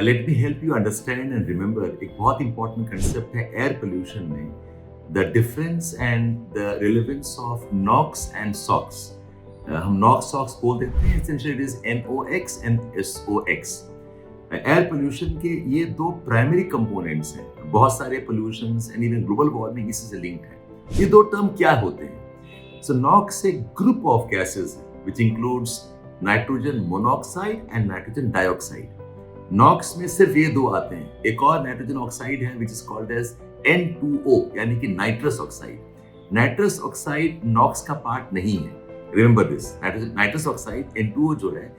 Late me help you understand and remember एक बहुत important concept है एयर पोल्यूशन में, the difference and the relevance of NOx and SOx. हम NOx SOx बोल देते हैं, essentially it is NOx and SOx. Air pollution के ये दो प्राइमरी कंपोनेंट्स हैं. बहुत सारे pollutions and even global warming इसी से लिंक्ड है. ये दो टर्म क्या होते हैं? सो नॉक्स एक group of gases which includes nitrogen monoxide and nitrogen dioxide. NOx में सिर्फ ये दो आते हैं. एक और नाइट्रोजन ऑक्साइड है which is called as N2O यानी कि nitrous oxide. Nitrous oxide NOx का पार्ट नहीं है. Remember this, nitrous oxide N2O जो है,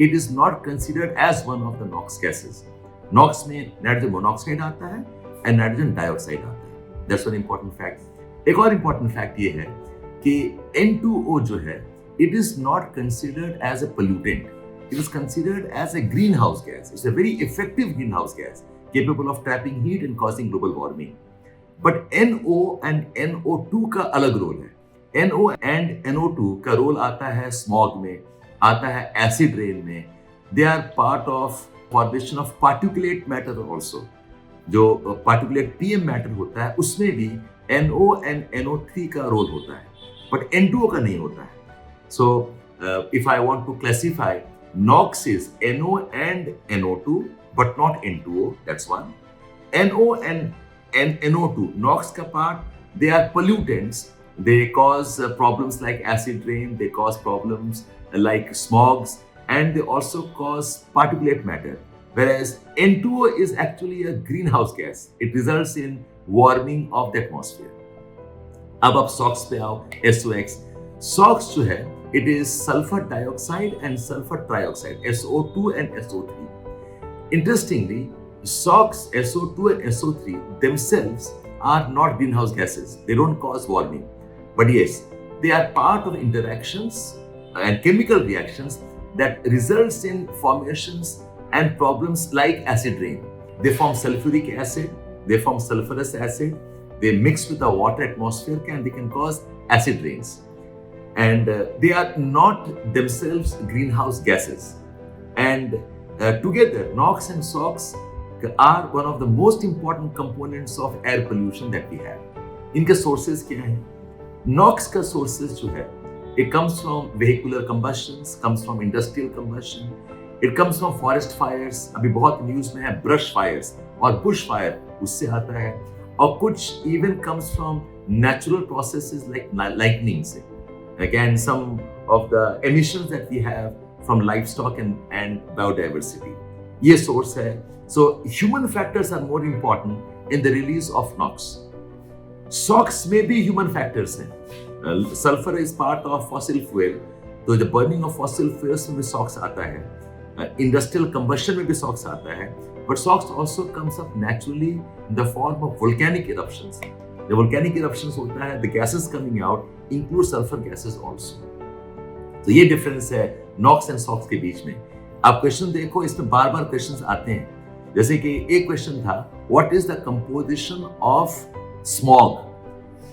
it is not considered as one of the NOx gases. NOx में नाइट्रोजन मोनोऑक्साइड आता है एंड नाइट्रोजन डाइऑक्साइड आता है. That's one important fact. एक और important fact ये है कि N2O जो है, it is not considered as a pollutant. It is considered as a greenhouse gas. It's a very effective greenhouse gas capable of trapping heat and causing global warming. But NO and NO2 का अलग role है. NO and NO2 का role आता है smog में, आता है acid rain में. They are part of formation of particulate matter also. जो पार्टिकुलेट PM मैटर होता है उसमें भी NO and NO3 का रोल होता है, बट N2O का नहीं होता है. So if I want to classify, NOx is NO and NO2 but not N2O. That's one. NO and NO2, NOx का part, they are pollutants. They cause problems like acid rain, they cause problems like smogs, and they also cause particulate matter. Whereas N2O is actually a greenhouse gas. It results in warming of the atmosphere. अब आप SOx पे आओ, SOx. SOx जो है, it is sulfur dioxide and sulfur trioxide, SO2 and SO3. Interestingly, SOx, SO2 and SO3 themselves are not greenhouse gases. They don't cause warming. But yes, they are part of interactions and chemical reactions that results in formations and problems like acid rain. They form sulfuric acid, they form sulfurous acid, they mix with the water atmosphere and they can cause acid rains. And they are not themselves greenhouse gases. And together, NOx and SOx are one of the most important components of air pollution that we have. इनके sources क्या हैं? NOx का sources जो है, it comes from vehicular combustions, comes from industrial combustion, it comes from forest fires. अभी बहुत news में है brush fires और bush fire, उससे आता है. और कुछ even comes from natural processes like lightning से. Again, some of the emissions that we have from livestock and biodiversity. ये source है. So human factors are more important in the release of NOx. SOx में भी human factors हैं. Sulfur is part of fossil fuel, तो the burning of fossil fuels में भी SOx आता है. Industrial combustion में भी SOx आता है. But SOx also comes up naturally in the form of volcanic eruptions. The volcanic eruptions होता है, the gases coming out include sulfur gases also. तो ये difference है NOx and SOx के बीच में. आप क्वेश्चन देखो, इसमें बार बार क्वेश्चंस आते हैं. जैसे कि एक क्वेश्चन था, what is the composition of smog?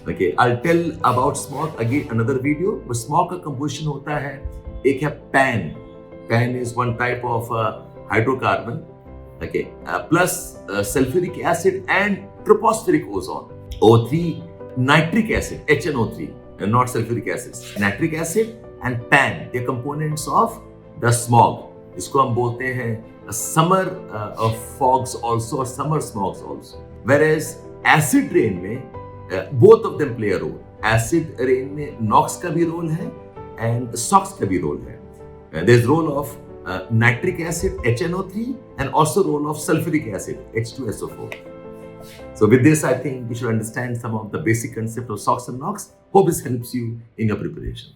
Okay, I'll tell about smog again another video. But smog का composition होता है, एक है PAN. PAN is one type of hydrocarbon. Okay, plus sulfuric acid and tropospheric ozone. O3, nitric acid, HNO3, not sulfuric acid. Nitric acid and PAN, they are components of the smog. इसको हम बोलते हैं summer fogs also or summer smogs also. Whereas acid rain में both of them play a role. Acid rain में NOx का भी role है and SOx का भी रोल है. There's role of nitric acid HNO3 and also role of sulfuric acid H2SO4. So with this, I think we should understand some of the basic concept of SOx and NOx. Hope this helps you in your preparation.